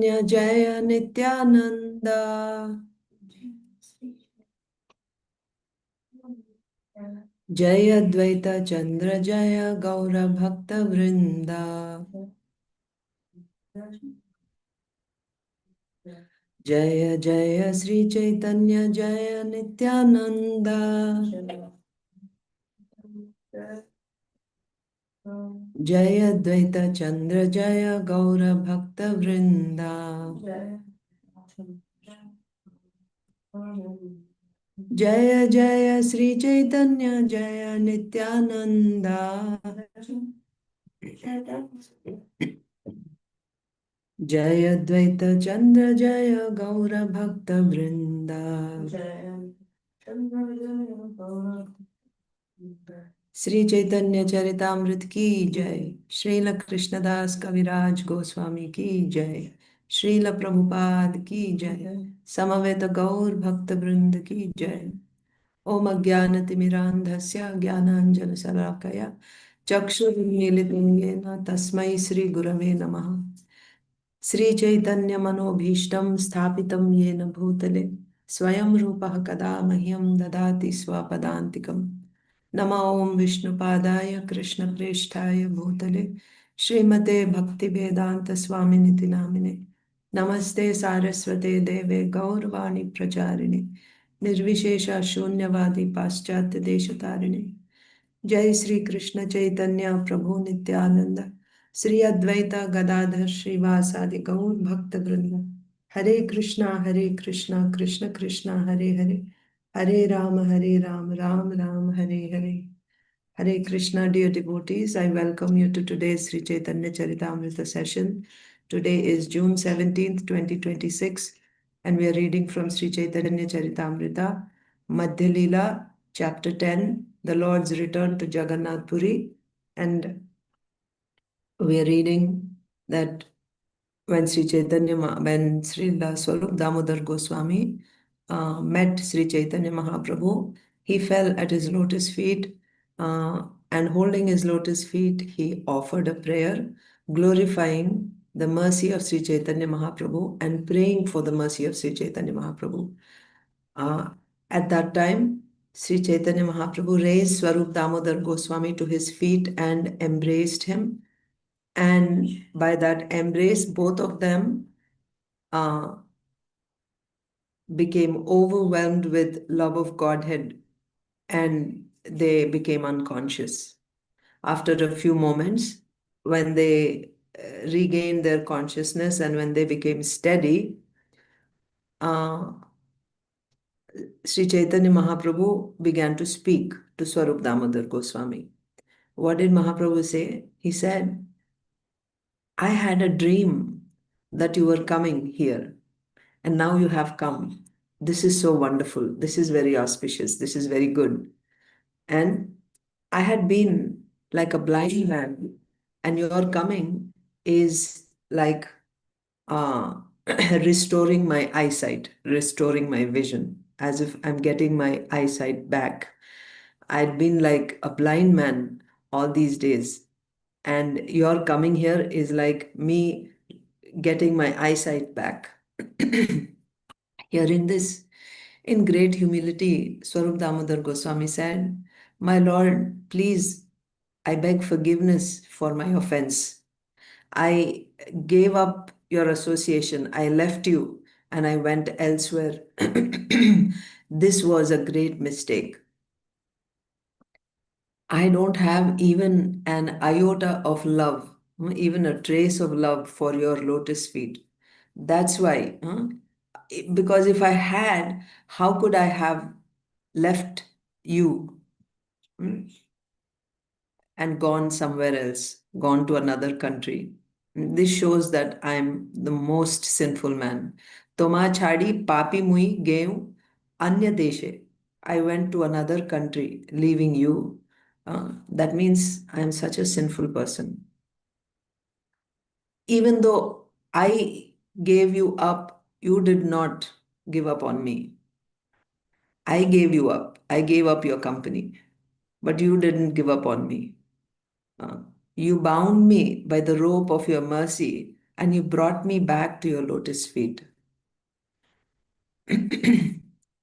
Caitanya Jaya Nityānanda Jaya Dvaita Chandra Jaya Gaura Bhakta Vrinda Jaya Jaya Śrī Caitanya Jaya Nityānanda Jaya Dvaita Chandra Jaya Gaura Bhakta Vrinda Jaya Jaya Śrī Caitanya Jaya Nityānanda Jaya Dvaita Chandra Jaya Gaura Bhakta Vrinda Śrī Caitanya Charitamrita ki jai, Srila Krishnadas Kaviraj Goswami ki jai, Srila Prabhupada ki jai, Samaveta Gaur Bhakta Vrinda ki jai. Om Ajnanatirmirandhasya Jnananjana Salakaya Chakshurunmilitam Yena Tasmai Shri Gurave Namaha. Śrī Caitanya Manobhishtam Sthapitam Yena Bhutale Swayam Rupaha Kada Mahyam Dadati Swapadantikam. Nama Om Vishnupadaya Krishna Presthaya Bhutale Srimate Bhakti Vedanta Swaminiti Namine Namaste Saraswate Deve Gaurvani Pracharini Nirvishesha Shunyavadi Paschatya Deshatarine Jai Sri Krishna Chaitanya Prabhu Nityānanda Sri Advaita Gadadhar Srivasadi Gaur Bhakta Vrinda Hare Krishna Krishna Krishna Hare Hare Hare Rama Ram Ram Hare Hare. Hare Krishna, dear devotees. I welcome you to today's Sri Caitanya Charitamrita session. Today is June 17th, 2026, and we are reading from Sri Caitanya Charitamrita, Madhya Lila, chapter 10, the Lord's return to Jagannath Purī, and we are reading that when Srila Svarūpa Dāmodara Goswami met Śrī Caitanya Mahāprabhu, he fell at his lotus feet, and holding his lotus feet, he offered a prayer glorifying the mercy of Śrī Caitanya Mahāprabhu and praying for the mercy of Śrī Caitanya Mahāprabhu. At that time, Śrī Caitanya Mahāprabhu raised Svarūpa Dāmodara Goswami to his feet and embraced him. And by that embrace, both of them became overwhelmed with love of Godhead, and they became unconscious. After a few moments, when they regained their consciousness and when they became steady, Śrī Caitanya Mahāprabhu began to speak to Svarūpa Dāmodara Goswami. What did Mahaprabhu say? He said, I had a dream that you were coming here, and now you have come. This is so wonderful. This is very auspicious. This is very good. And I had been like a blind man, and your coming is like restoring my eyesight, restoring my vision, as if I'm getting my eyesight back. I'd been like a blind man all these days, and your coming here is like me getting my eyesight back. Hearing this, in great humility, Svarūpa Dāmodara Goswami said, My Lord, please, I beg forgiveness for my offense. I gave up your association. I left you and I went elsewhere. This was a great mistake. I don't have even an iota of love, even a trace of love for your lotus feet. That's why, because if I had, how could I have left you and gone somewhere else, gone to another country? This shows that I'm the most sinful man. Toma chhadi papi mui geu anya deshe. I went to another country, leaving you. That means I'm such a sinful person. Even though I gave you up, you did not give up on me. I gave you up. I gave up your company, but you didn't give up on me. You bound me by the rope of your mercy and you brought me back to your lotus feet.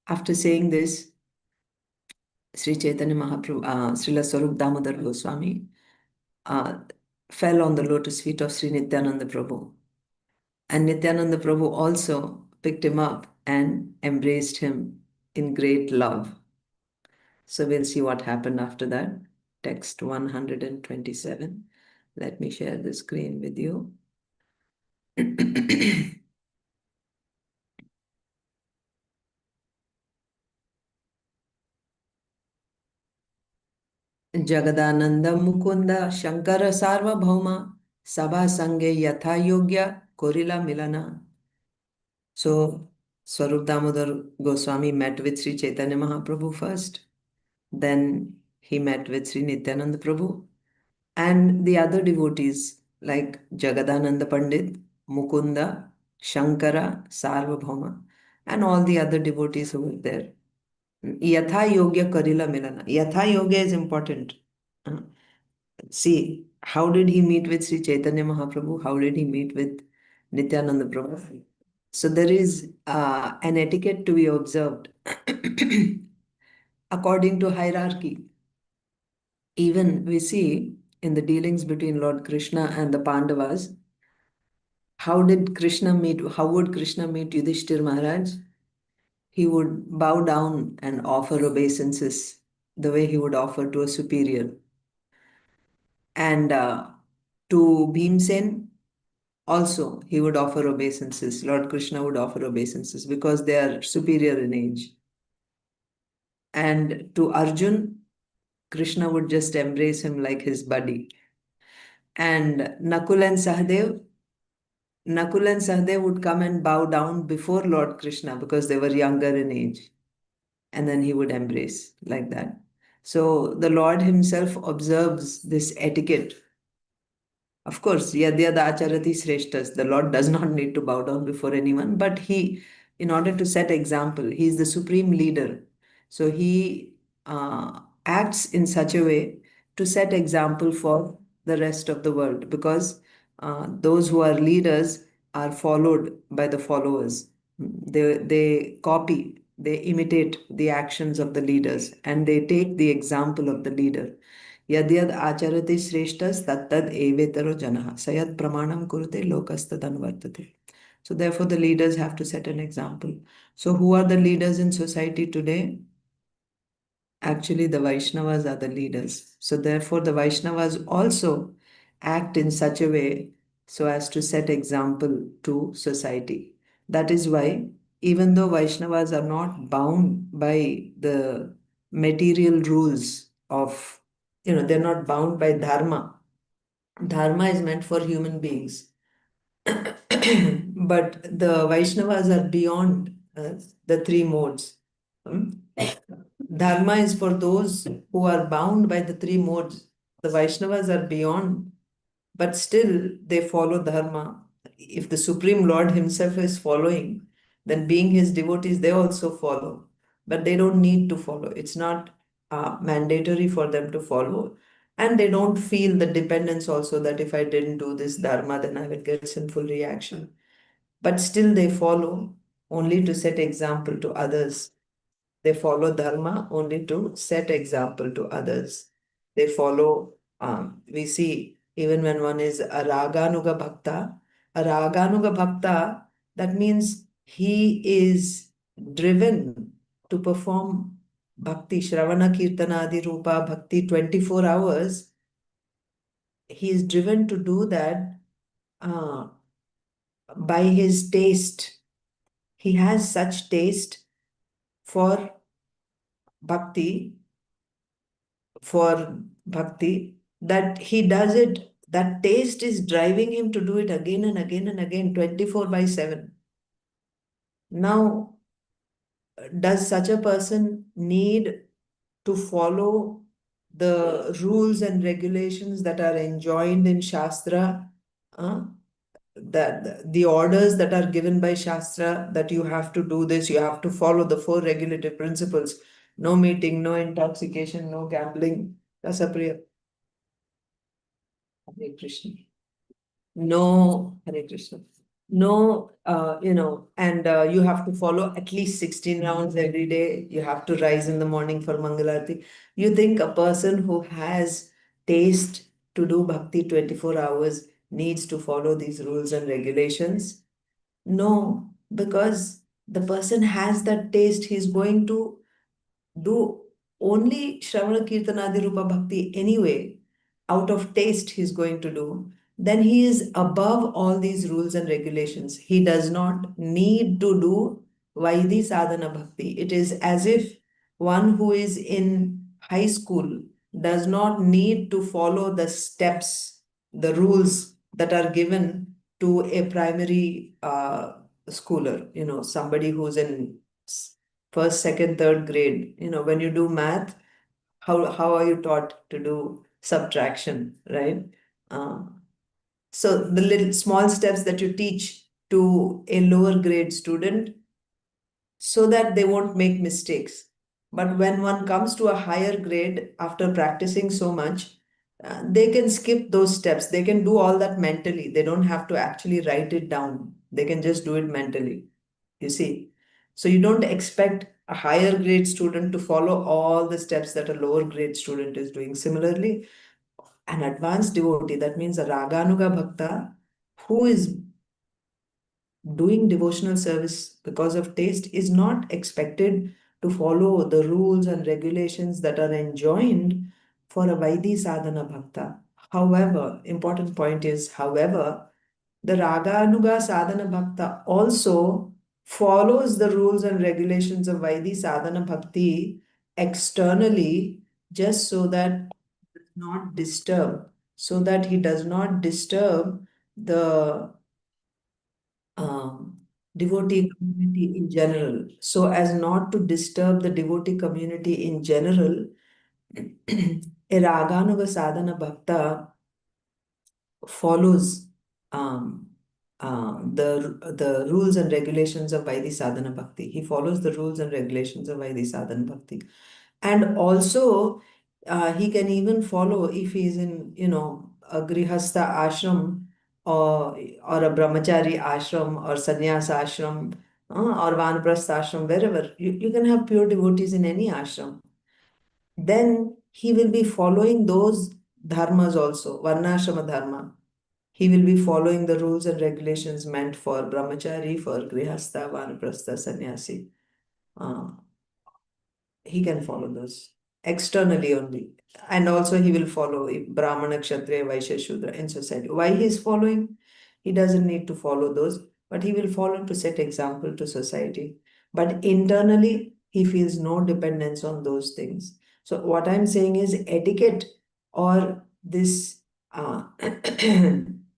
After saying this, Śrī Caitanya Mahāprabhu, Srila Svarūpa Dāmodara Goswami fell on the lotus feet of Sri Nityānanda Prabhu. And Nityānanda Prabhu also picked him up and embraced him in great love. So we'll see what happened after that. Text 127. Let me share the screen with you. Jagadānanda Mukunda Śaṅkara Sārvabhauma sabā-saṅge yathā-yogya karila milana. So Svarūpa Dāmodara Goswami met with Śrī Caitanya Mahāprabhu first. Then he met with Sri Nityānanda Prabhu and the other devotees like Jagadānanda Pandit, Mukunda, Śaṅkara, Sārvabhauma, and all the other devotees who were there. Yathā-yogya karila milana. Yathā-yogya is important. See, how did he meet with Sri Caitanya Mahaprabhu? How did he meet with Nityānanda Prabhu? So there is an etiquette to be observed according to hierarchy. Even we see in the dealings between Lord Krishna and the Pandavas, how would Krishna meet Yudhishthir Maharaj? He would bow down and offer obeisances the way he would offer to a superior. And to Bhimsen, also he would offer obeisances. Lord Krishna would offer obeisances because they are superior in age. And to Arjun, Krishna would just embrace him like his buddy. And Nakul and Sahadev would come and bow down before Lord Krishna because they were younger in age. And then he would embrace like that. So the Lord himself observes this etiquette. Of course, yadyad acharati sreshtas, the Lord does not need to bow down before anyone, but he, in order to set example, he is the supreme leader. So he acts in such a way to set example for the rest of the world, because those who are leaders are followed by the followers. They copy, they imitate the actions of the leaders, and they take the example of the leader. Yadyad acharati sreshtas tattad evetaro janaha sayad pramanam kurute lokastad anvartate. So therefore the leaders have to set an example. So who are the leaders in society today? Actually, the Vaishnavas are the leaders. So therefore the Vaishnavas also act in such a way so as to set example to society. That is why even though Vaishnavas are not bound by the material rules of, they're not bound by dharma. Dharma is meant for human beings. But the Vaishnavas are beyond the three modes. Dharma is for those who are bound by the three modes. The Vaishnavas are beyond, but still they follow dharma. If the Supreme Lord himself is following, then being his devotees, they also follow. But they don't need to follow. It's not mandatory for them to follow. And they don't feel the dependence also that if I didn't do this dharma, then I will get sinful reaction. But still they follow only to set example to others. They follow dharma only to set example to others. They follow, we see, even when one is a raganuga bhakta, that means he is driven to perform bhakti, shravana, kirtana, adi, rupa, bhakti 24 hours. He is driven to do that by his taste. He has such taste for bhakti, that he does it. That taste is driving him to do it again and again and again, 24/7. Now, does such a person need to follow the rules and regulations that are enjoined in Shastra? The orders that are given by Shastra, that you have to do this, you have to follow the 4 regulative principles. No meeting, no intoxication, no gambling. Rasapriya. Hare Krishna. no, Hare Krishna, no, and you have to follow at least 16 rounds every day. You have to rise in the morning for Mangalarti. You think a person who has taste to do bhakti 24 hours needs to follow these rules and regulations? No, because the person has that taste, he's going to do only Shravana Kirtanadi Rupa Bhakti anyway, out of taste he's going to do, then he is above all these rules and regulations. He does not need to do Vaidhi Sadhana Bhakti. It is as if one who is in high school does not need to follow the steps, the rules that are given to a primary schooler, somebody who's in first, second, third grade. When you do math, how are you taught to do subtraction, right? Uh, so the little small steps that you teach to a lower grade student so that they won't make mistakes. But when one comes to a higher grade after practicing so much, they can skip those steps. They can do all that mentally. They don't have to actually write it down. They can just do it mentally. You see? So you don't expect a higher grade student to follow all the steps that a lower grade student is doing. Similarly, an advanced devotee, that means a Raganuga Bhakta, who is doing devotional service because of taste, is not expected to follow the rules and regulations that are enjoined for a Vaidhi Sadhana Bhakta. However, important point is, however, the Raganuga Sadhana Bhakta also follows the rules and regulations of Vaidhi Sadhana Bhakti externally, just so that not disturb, so that he does not disturb the um, devotee community in general. So as not to disturb the devotee community in general, a Raganuga Sadhana Bhakta follows the rules and regulations of Vaidhi Sadhana Bhakti. He follows the rules and regulations of Vaidhi Sadhana Bhakti. And also, he can even follow if he is in, a Grihastha ashram or a Brahmachari ashram or Sannyasa ashram or Vanaprastha ashram, wherever. You can have pure devotees in any ashram. Then he will be following those dharmas also, Varnashrama dharma. He will be following the rules and regulations meant for Brahmachari, for Grihastha, Vanaprastha, Sannyasi. He can follow those externally only. And also he will follow Brahmana, Kshatriya, Vaishya, Shudra in society. Why he is following? He doesn't need to follow those, but he will follow to set example to society. But internally, he feels no dependence on those things. So what I'm saying is etiquette, or this, in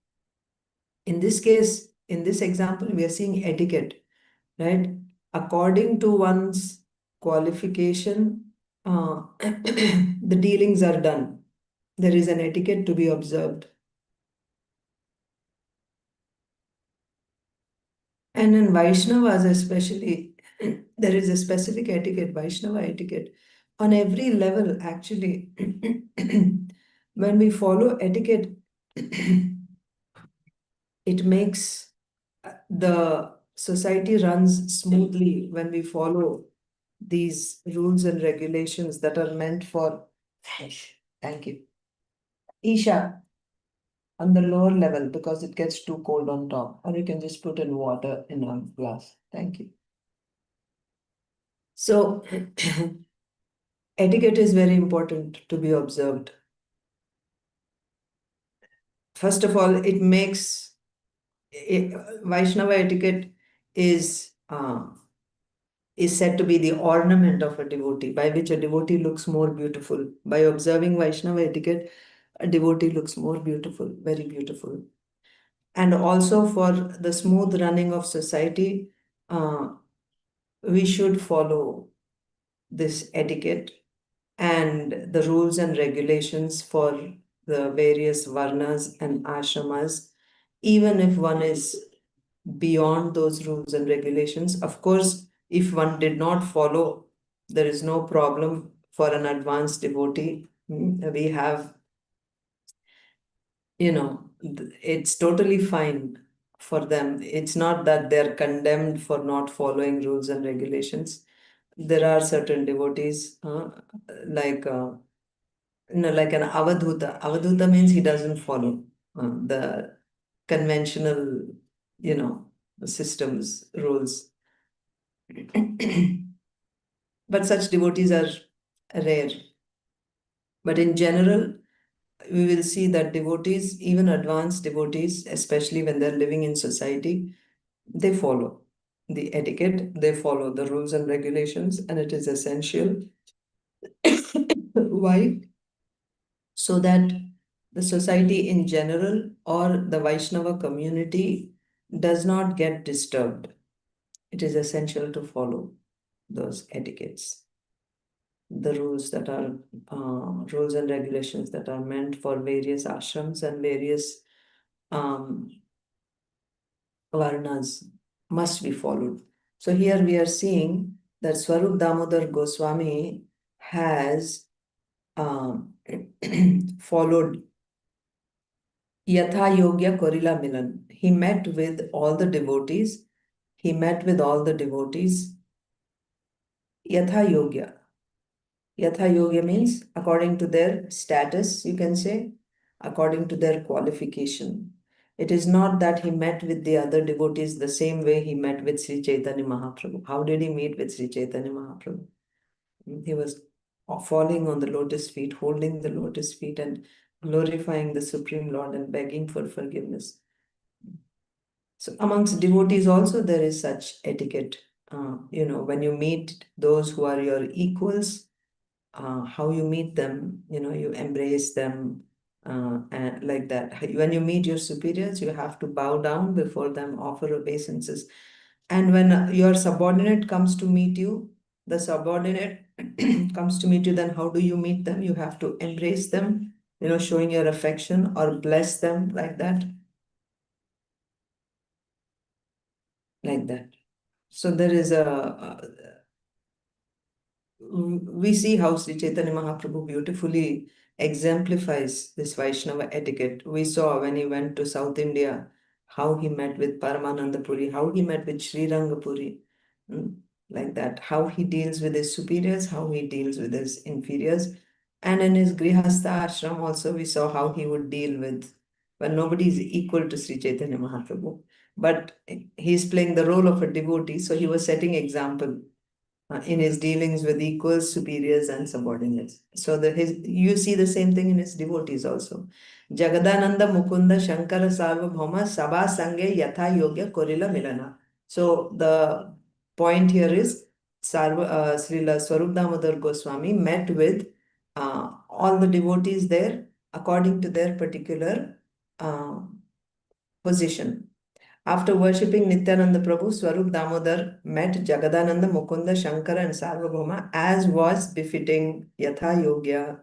this case, in this example, we are seeing etiquette, right? According to one's qualification, the dealings are done. There is an etiquette to be observed. And in Vaishnavas especially, there is a specific etiquette, Vaishnava etiquette, on every level actually. When we follow etiquette, it makes the society runs smoothly when we follow these rules and regulations that are meant for, thank you, Isha, on the lower level, because it gets too cold on top. Or you can just put in water in a glass. Thank you. So etiquette is very important to be observed. First of all, it makes Vaishnava etiquette is said to be the ornament of a devotee, by which a devotee looks more beautiful. By observing Vaishnava etiquette, a devotee looks more beautiful, very beautiful. And also for the smooth running of society, we should follow this etiquette and the rules and regulations for the various varnas and ashramas, even if one is beyond those rules and regulations. Of course, if one did not follow, there is no problem for an advanced devotee. We have, it's totally fine for them. It's not that they're condemned for not following rules and regulations. There are certain devotees, like like an avadhuta. Avadhuta means he doesn't follow the conventional, systems, rules. But such devotees are rare. But in general, we will see that devotees, even advanced devotees, especially when they're living in society, they follow the etiquette, they follow the rules and regulations, and it is essential. Why? So that the society in general or the Vaishnava community does not get disturbed. It is essential to follow those etiquettes, the rules that are rules and regulations that are meant for various ashrams and various varnas must be followed. So here we are seeing that Svarūpa Dāmodara Goswami has followed yathā-yogya karila milan. He met with all the devotees. He met with all the devotees. Yathā-yogya. Yathā-yogya means according to their status, you can say, according to their qualification. It is not that he met with the other devotees the same way he met with Śrī Caitanya Mahāprabhu. How did he meet with Śrī Caitanya Mahāprabhu? He was falling on the lotus feet, holding the lotus feet and glorifying the Supreme Lord and begging for forgiveness. So amongst devotees also there is such etiquette. When you meet those who are your equals, how you meet them, you embrace them, and like that. When you meet your superiors, you have to bow down before them, offer obeisances. And when your subordinate comes to meet you, the subordinate comes to meet you, then how do you meet them? You have to embrace them, showing your affection, or bless them like that. Like that. So there is we see how Śrī Caitanya Mahāprabhu beautifully exemplifies this Vaishnava etiquette. We saw when he went to South India, how he met with Paramānanda Purī, how he met with Śrī Purī, like that, how he deals with his superiors, how he deals with his inferiors. And in his Grihastha ashram also, we saw how he would deal with, when nobody is equal to Śrī Caitanya Mahāprabhu, but he's playing the role of a devotee, so he was setting example in his dealings with equals, superiors, and subordinates. So you see the same thing in his devotees also. Jagadānanda, Mukunda, Śaṅkara, Sārvabhauma, sabā-saṅge, yathā-yogya, karila, milana. So the point here is SRILA Svarūpa Dāmodara Goswami met with all the devotees there according to their particular position. After worshipping Nityānanda Prabhu, Svarūpa Dāmodara met Jagadānanda, Mukunda, Śaṅkara, and Sārvabhauma as was befitting yathā-yogya.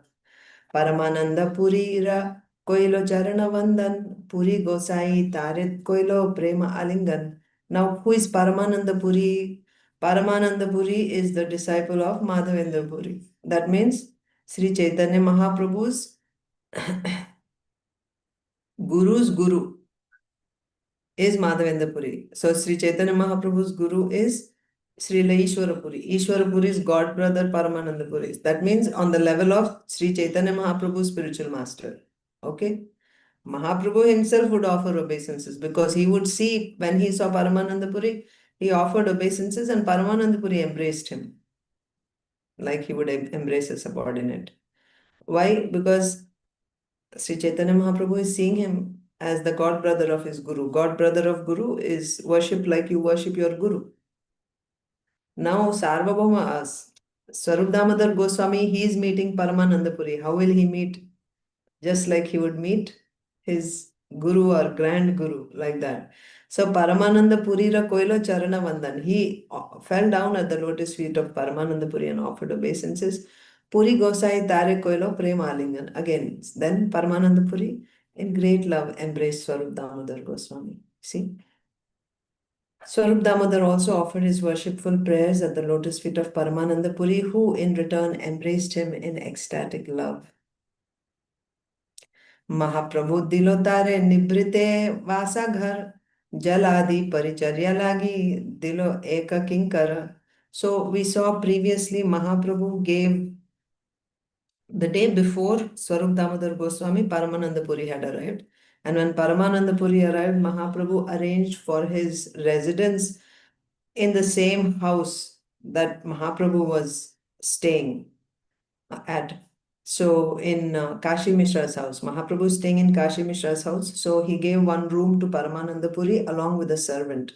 Paramānanda Purīra koilo charana vandan, purī-gosāñi tarit koilo prema-āliṅgana. Now, who is Paramānanda Purī? Paramānanda Purī is the disciple of Madhavendra Puri. That means Śrī Caitanya Mahāprabhu's guru's guru is Madhavendra Puri. So Śrī Caitanya Mahaprabhu's guru is SRILA Puri. Ishwara Puri is god brother Paramananda Puri. That means on the level of Śrī Caitanya Mahaprabhu's spiritual master. Okay? Mahaprabhu himself would offer obeisances because he would see when he saw Paramananda Puri, he offered obeisances and Paramananda Puri embraced him like he would embrace a subordinate. Why? Because Śrī Caitanya Mahaprabhu is seeing him as the god brother of his guru. God brother of guru is worship like you worship your guru. Now Sārvabhauma asks, Svarūpa Dāmodara Goswami, he is meeting Paramananda Puri. How will he meet? Just like he would meet his guru or grand guru, like that. So Paramananda Purīra koilo charana vandan. He fell down at the lotus feet of Paramananda Puri and offered obeisances. Purī-gosāñi tare koilo prema-āliṅgana. Again, then Paramananda Puri in great love embraced Svarūpa Dāmodara Goswami. See? Svarūpa Dāmodara also offered his worshipful prayers at the lotus feet of Paramananda Puri, who in return embraced him in ecstatic love. Mahaprabhu dilotare nibrite vāsā-ghara jalādi-paricaryā lagi dilo eka kinkara. So we saw previously Mahaprabhu gave the day before Svarūpa Dāmodara Goswami, Paramānanda Purī had arrived. And when Paramānanda Purī arrived, Mahaprabhu arranged for his residence in the same house that Mahaprabhu was staying at. So in Kashi Mishra's house, Mahaprabhu is staying in Kashi Mishra's house. So he gave one room to Paramānanda Purī along with a servant.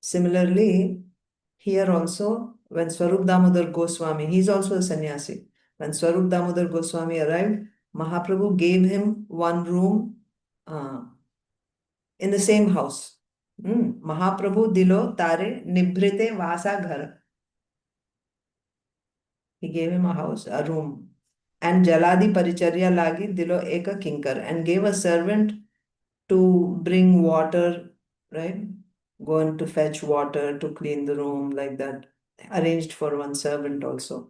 Similarly, here also, when Svarūpa Dāmodara Goswami, he's also a sannyasi. When Svarūpa Dāmodara Goswami arrived, Mahaprabhu gave him one room in the same house. Mahaprabhu dilo tare nibrite vāsā-ghara. He gave him a house, a room. And jalādi-paricaryā lagi dilo eka kinkar, and gave a servant to bring water, right? Go and to fetch water, to clean the room, like that. Arranged for one servant also.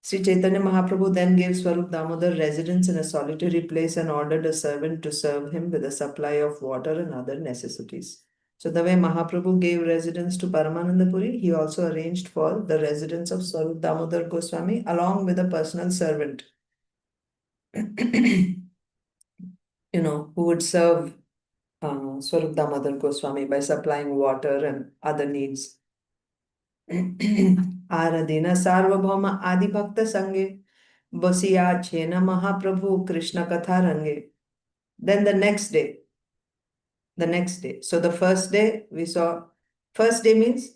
Śrī Caitanya Mahāprabhu then gave Svarūpa Dāmodara residence in a solitary place and ordered a servant to serve him with a supply of water and other necessities. So the way Mahaprabhu gave residence to Paramānanda Purī, he also arranged for the residence of Svarūpa Dāmodara Goswami along with a personal servant, who would serve Svarūpa Dāmodara Goswami by supplying water and other needs. Āradina Sārvabhauma Adi Bhakta Saṅge Basiya Chena Mahaprabhu Krishna Katha Range. Then the next day. So the first day we saw, first day means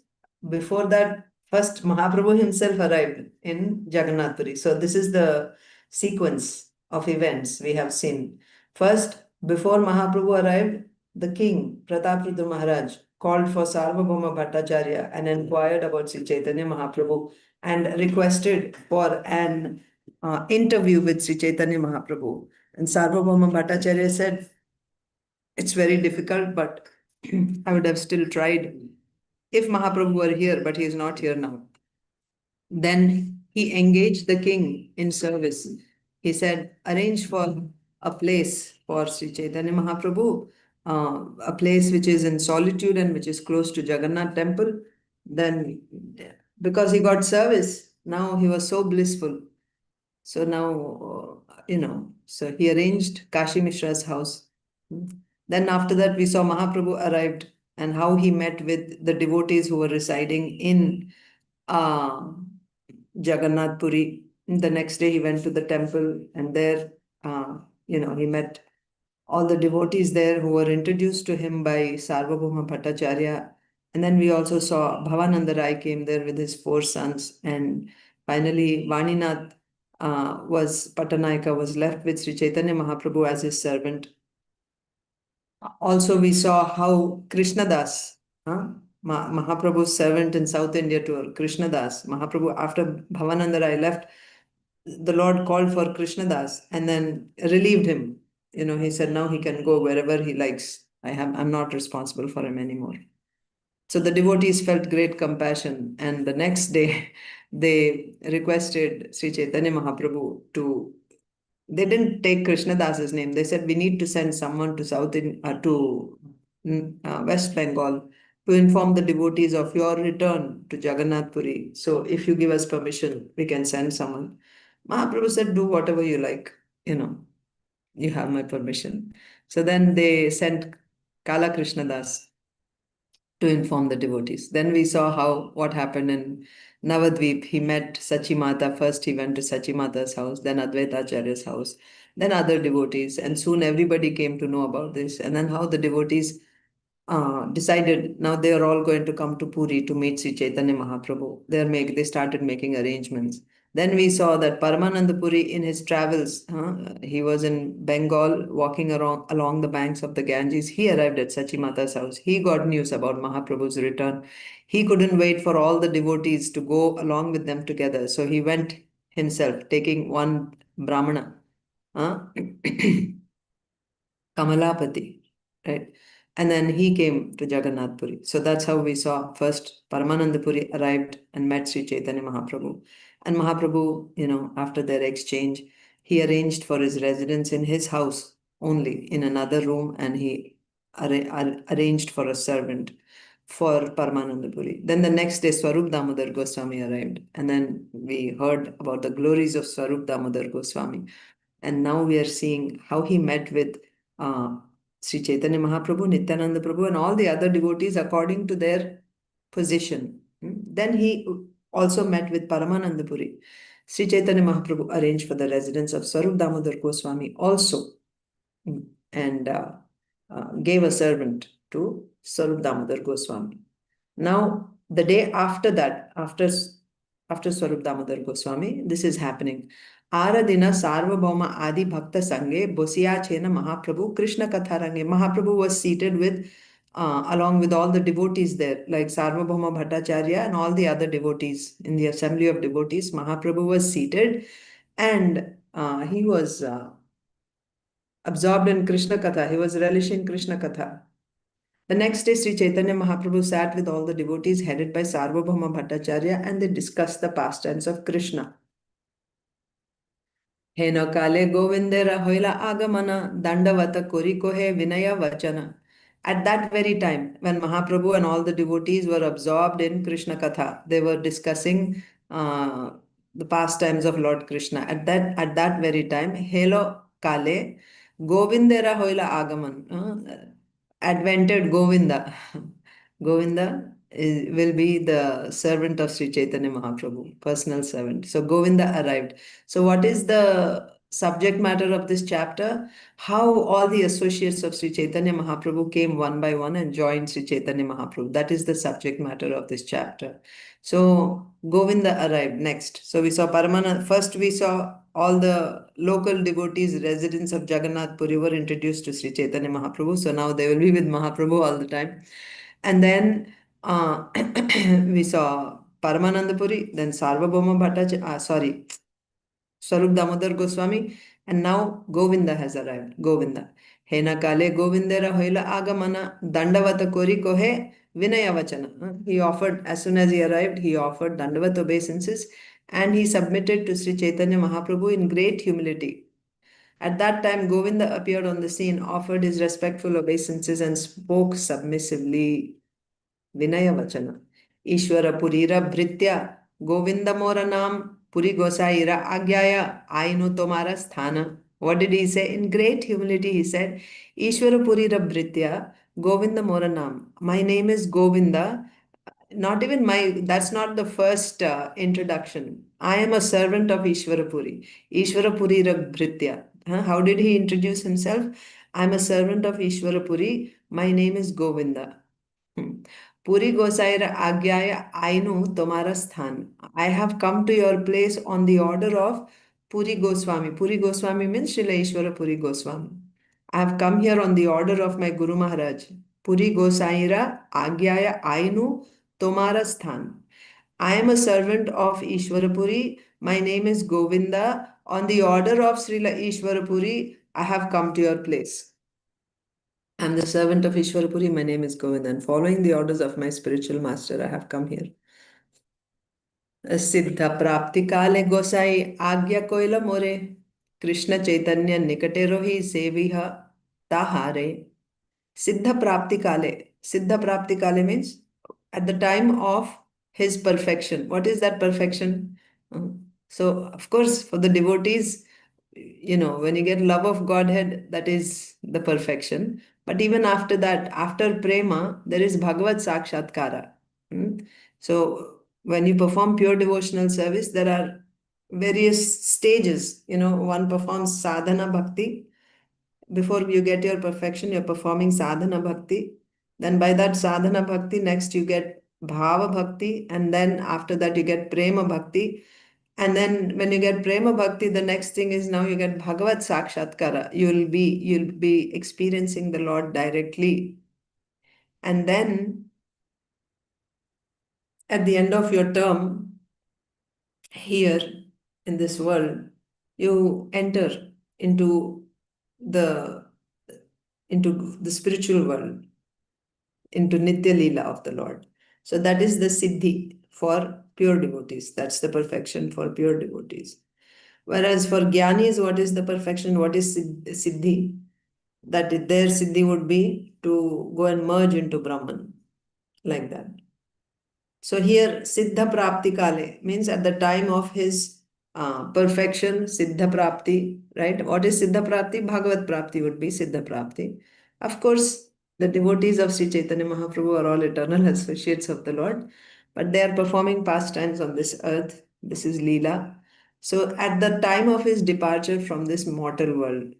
before that, first Mahaprabhu himself arrived in Jagannath Puri. So this is the sequence of events we have seen. First, before Mahaprabhu arrived, the king, Pratapruddha Maharaj, called for Sārvabhauma Bhattacharya and inquired about Śrī Caitanya Mahāprabhu and requested for an interview with Śrī Caitanya Mahāprabhu. And Sārvabhauma Bhattacharya said, it's very difficult, but I would have still tried if Mahaprabhu were here, but he is not here now. Then he engaged the king in service. He said, arrange for a place for Śrī Caitanya Mahāprabhu, a place which is in solitude and which is close to Jagannath temple. Then, because he got service, now he was so blissful. So now, so he arranged Kashi Mishra's house. Then after that, we saw Mahaprabhu arrived and how he met with the devotees who were residing in Jagannath Puri. The next day, he went to the temple, and there, he met all the devotees there who were introduced to him by Sārvabhauma Bhattacharya. And then we also saw Bhavananda Rai came there with his 4 sons. And finally, Vaninath Pattanayaka was left with Śrī Caitanya Mahāprabhu as his servant. Also, we saw how Krishnadas, Mahaprabhu's servant in South India tour, Krishnadas, Mahaprabhu, after Bhavananda Rai left, the Lord called for Krishnadas and then relieved him. He said, now he can go wherever he likes. I'm not responsible for him anymore. So the devotees felt great compassion. And the next day, they requested Śrī Caitanya Mahāprabhu to, they didn't take Krishnadas's name. They said, we need to send someone to West Bengal to inform the devotees of your return to Jagannath Puri. So if you give us permission, we can send someone. Mahaprabhu said, do whatever you like, you have my permission. So then they sent Kala Krishnadas to inform the devotees. Then we saw what happened in Navadvip. He met Sachimata. First he went to Sachimata's house, then Advaitacharya's house, then other devotees. And soon everybody came to know about this. And then how the devotees decided now they are all going to come to Puri to meet Śrī Caitanya Mahāprabhu. They started making arrangements. Then we saw that Paramānanda Purī in his travels, he was in Bengal walking along the banks of the Ganges. He arrived at Sachimata's house. He got news about Mahaprabhu's return. He couldn't wait for all the devotees to go along with them together. So he went himself, taking one Brahmana, Kamalapati, right? And then he came to Jagannath Puri. So that's how we saw first Paramānanda Purī arrived and met Śrī Caitanya Mahāprabhu. And Mahaprabhu, after their exchange, he arranged for his residence in his house only, in another room, and he arranged for a servant for Paramānanda Purī. Then the next day, Svarūpa Dāmodara Goswami arrived, and then we heard about the glories of Svarūpa Dāmodara Goswami. And now we are seeing how he met with Śrī Caitanya Mahāprabhu, Nityānanda Prabhu, and all the other devotees according to their position. Then he also met with Paramānanda Purī. Śrī Caitanya Mahāprabhu arranged for the residence of Svarūpa Dāmodara Goswami also, and gave a servant to Svarūpa Dāmodara Goswami. Now, the day after that, after Svarūpa Dāmodara Goswami, this is happening. Aradina Sārvabhauma Adi Bhakta Sange Bosiya Chena Mahaprabhu Krishna Katharange. Mahaprabhu was seated with, along with all the devotees there, like Sārvabhauma Bhattacharya and all the other devotees in the assembly of devotees. Mahaprabhu was seated, and he was absorbed in Krishna Katha. He was relishing Krishna Katha. The next day, Śrī Caitanya Mahāprabhu sat with all the devotees headed by Sārvabhauma Bhattacharya, and they discussed the pastimes of Krishna. Heno kale govindera hoila agamana dandavata korikohe vinaya vachana. At that very time, when Mahaprabhu and all the devotees were absorbed in Krishna Katha, they were discussing the pastimes of Lord Krishna. At that very time, Helo kale govindera hoila agaman. Advented Govinda. Govinda will be the servant of Śrī Caitanya Mahāprabhu, personal servant. So Govinda arrived. So what is the subject matter of this chapter? How all the associates of Śrī Caitanya Mahāprabhu came one by one and joined Śrī Caitanya Mahāprabhu. That is the subject matter of this chapter. So Govinda arrived next. So we saw Paramānanda. First we saw all the local devotees, residents of Jagannātha Purī, were introduced to Śrī Caitanya Mahāprabhu. So now they will be with Mahaprabhu all the time. And then we saw Paramānanda Purī, then Sārvabhauma Bhattacharya, Svarūpa Dāmodara Goswami, and now Govinda has arrived. Govinda. Hena kale govindera hoila agamana dandavata kori kohe vinaya vachana. He offered, as soon as he arrived, he offered dandavat obeisances, and he submitted to Śrī Caitanya Mahāprabhu in great humility. At that time, Govinda appeared on the scene, offered his respectful obeisances, and spoke submissively. Vinaya vachana. Ishvara purīra bhritya Govinda moranam purī-gosāñi agyaya ainu tomara sthana. What did he say? In great humility, he said, Ishvara purīra bhritya Govinda moranam. My name is Govinda. Not even that's not the first introduction. I am a servant of Ishvara Purī. Ishvara Purīra Bhritya. How did he introduce himself? I am a servant of Ishvara Purī. My name is Govinda. Purī-gosāñi agyaya ainu tomara sthan. I have come to your place on the order of Purī-Gosvami. Purī-Gosvami means Śrīla Ishvara Purī Goswami. I have come here on the order of my Guru Maharaj. Purī-Gosāñi agyaya ainu tomara sthan. I am a servant of Ishvara Purī. My name is Govinda. On the order of Srila Ishvara Purī, I have come to your place. I am the servant of Ishvara Purī. My name is Govinda. And following the orders of my spiritual master, I have come here. Siddha prapti kale gosai agya koila more Krishna Chaitanya nikate rohi seviha tahare. Siddha prapti kale. Siddha prapti kale means at the time of his perfection. What is that perfection? So, of course, for the devotees, when you get love of Godhead, that is the perfection. But even after that, after prema, there is Bhagavad Sakshatkara. So, when you perform pure devotional service, there are various stages. One performs sadhana bhakti. Before you get your perfection, you're performing sadhana bhakti. Then by that sadhana bhakti, next you get bhava bhakti. And then after that, you get prema bhakti. And then when you get prema bhakti, the next thing is now you get Bhagavad Sakshatkara. You'll be experiencing the Lord directly. And then at the end of your term here in this world, you enter into the spiritual world, into Nitya Leela of the Lord. So that is the Siddhi for pure devotees. That's the perfection for pure devotees. Whereas for Jnanis, what is the perfection? What is Siddhi? That their Siddhi would be to go and merge into Brahman, like that. So here, Siddha Prapti Kale means at the time of his perfection, Siddha Prapti, right? What is Siddha Prapti? Bhagavat Prapti would be Siddha Prapti. Of course, the devotees of Śrī Caitanya Mahāprabhu are all eternal associates of the Lord, but they are performing pastimes on this earth. This is Leela. So at the time of his departure from this mortal world,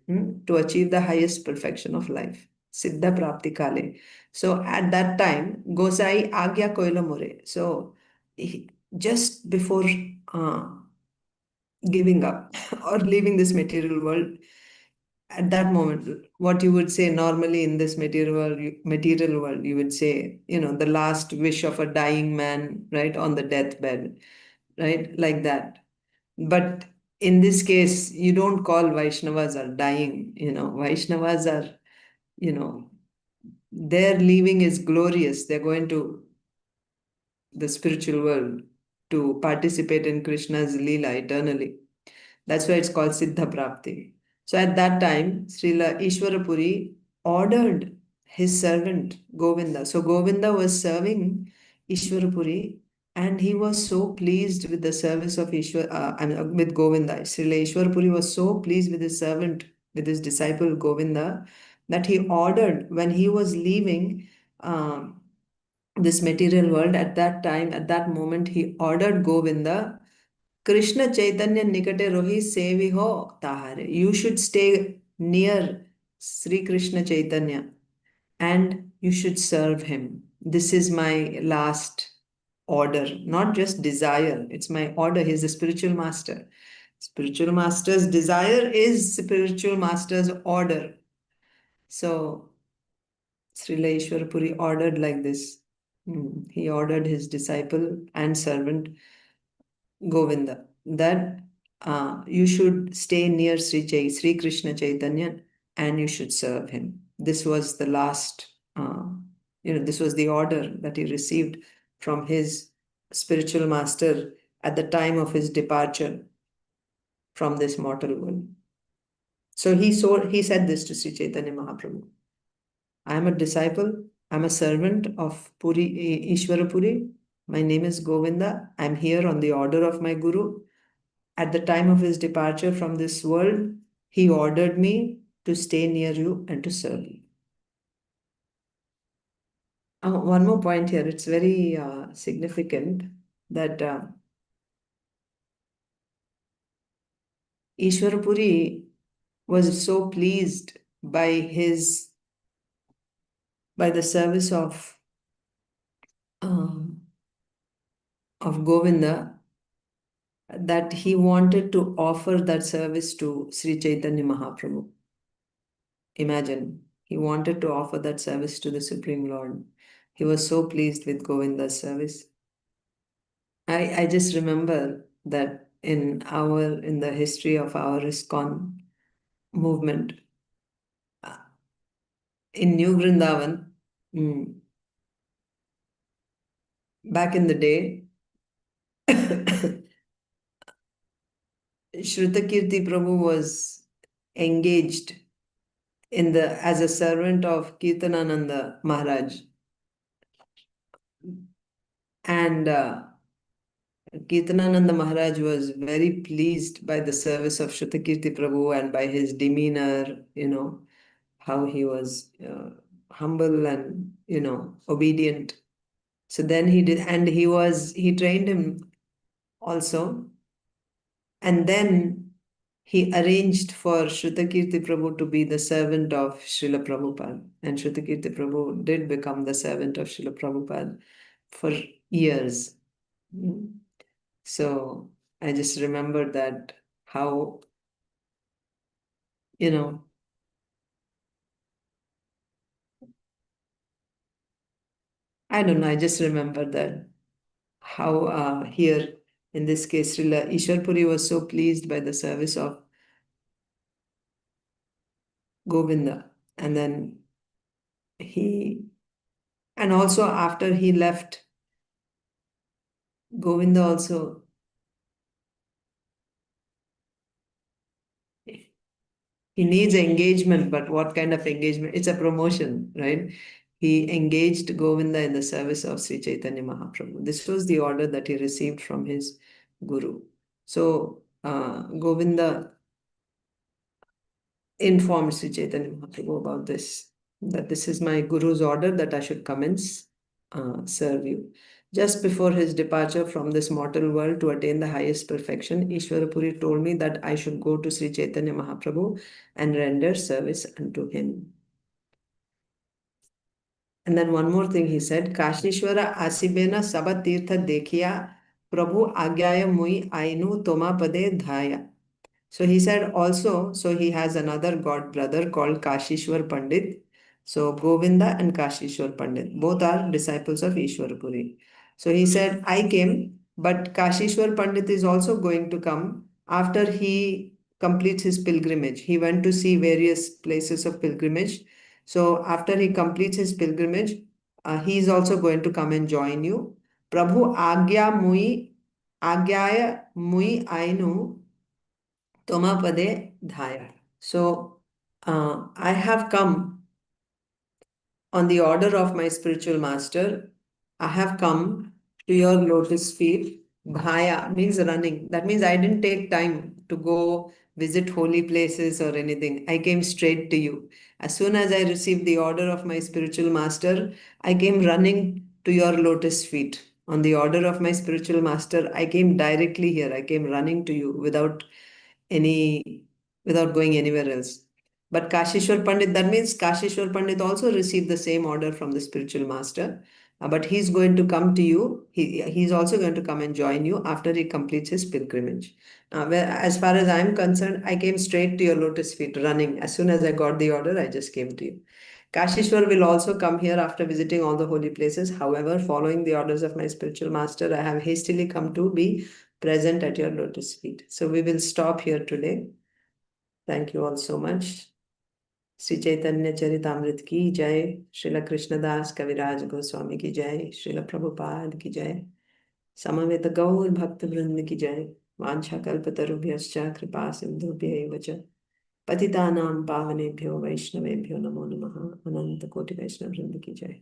to achieve the highest perfection of life, Siddha Prapti Kale. So at that time, Gosai Agya Koila More. So just before giving up or leaving this material world, at that moment, what you would say normally in this material world, you would say, the last wish of a dying man, right, on the deathbed, right, like that. But in this case, you don't call Vaishnavas are dying, Vaishnavas are, their leaving is glorious. They're going to the spiritual world to participate in Krishna's Leela eternally. That's why it's called Siddha Prapti. So at that time, Srila Ishvara Puri ordered his servant Govinda. So Govinda was serving Ishvara Puri, and he was so pleased with the service of with Govinda. Srila Ishvara Puri was so pleased with his servant, with his disciple Govinda, that he ordered, when he was leaving this material world, at that time, at that moment, he ordered Govinda, Krishna Chaitanya Nikate Rohi Sevi Ho Tahare. You should stay near Sri Krishna Chaitanya and you should serve him. This is my last order, not just desire. It's my order. He's the spiritual master. Spiritual master's desire is spiritual master's order. So Srila Ishwara Puri ordered like this. He ordered his disciple and servant Govinda that you should stay near Sri Krishna Chaitanya and you should serve him. This was the last, this was the order that he received from his spiritual master at the time of his departure from this mortal world. So he said this to Sri Caitanya Mahaprabhu. I am a disciple, I am a servant of Puri, Ishvara Puri. My name is Govinda. I am here on the order of my Guru. At the time of his departure from this world, he ordered me to stay near you and to serve you. One more point here. It's very significant that Ishvara Puri was so pleased by the service of Govinda, that he wanted to offer that service to Sri Caitanya Mahaprabhu. Imagine, he wanted to offer that service to the Supreme Lord. He was so pleased with Govinda's service. I just remember that in the history of our ISKCON movement, in New Vrindavan, back in the day, Shrutakirti Prabhu was engaged as a servant of Kirtanananda Maharaj. And Kirtanananda Maharaj was very pleased by the service of Shrutakirti Prabhu and by his demeanor, how he was humble and, obedient. So then he did, and he trained him also. And then he arranged for Shrutakirti Prabhu to be the servant of Srila Prabhupada. And Shrutakirti Prabhu did become the servant of Srila Prabhupada for years. So I just remember that how, I don't know, I just remember that how here, in this case, Srila Ishwar Puri was so pleased by the service of Govinda. And then and also after he left, Govinda also He needs engagement, but what kind of engagement? It's a promotion, right? He engaged Govinda in the service of Śrī Caitanya Mahāprabhu. This was the order that he received from his guru. So Govinda informed Śrī Caitanya Mahāprabhu about this, that this is my guru's order that I should come and serve you. Just before his departure from this mortal world to attain the highest perfection, Ishvara Puri told me that I should go to Śrī Caitanya Mahāprabhu and render service unto him. And then one more thing he said, Kashishwara asibena sabat tirtha dekhiya Prabhu agyaya mui ainu toma pade dhaya. So he said also, so he has another god brother called Kashishwar Pandit. So Govinda and Kashishwar Pandit, both are disciples of Ishvara Puri. So he said, I came, but Kashishwar Pandit is also going to come after he completes his pilgrimage. He went to see various places of pilgrimage. So after he completes his pilgrimage, he is also going to come and join you. Prabhu agyaya mui ainu Tomapade Dhaya. So I have come on the order of my spiritual master. I have come to your lotus feet. Dhaya means running. That means I didn't take time to go visit holy places or anything. I came straight to you. As soon as I received the order of my spiritual master, I came running to your lotus feet. On the order of my spiritual master, I came directly here. I came running to you without going anywhere else. But Kashishwar Pandit, that means Kashishwar Pandit also received the same order from the spiritual master. But he's going to come to you. He's also going to come and join you after he completes his pilgrimage. As far as I'm concerned, I came straight to your lotus feet running. As soon as I got the order, I just came to you. Kashishwar will also come here after visiting all the holy places. However, following the orders of my spiritual master, I have hastily come to be present at your lotus feet. So we will stop here today. Thank you all so much. Śrī Caitanya Charitamrita ki jai, Srila Krishnadas Kaviraj Goswami ki jai, Srila Prabhupada ki jai, Samaveta Gaur Bhakta Vrinda ki jai, Vancha Kalpatarubhyascha Kripa Sindhubhya cha, Patitanam Pavanebhyo Vaishnavebhyo Namo Namaha, Ananta Koti Vaishnava Vrinda ki jai.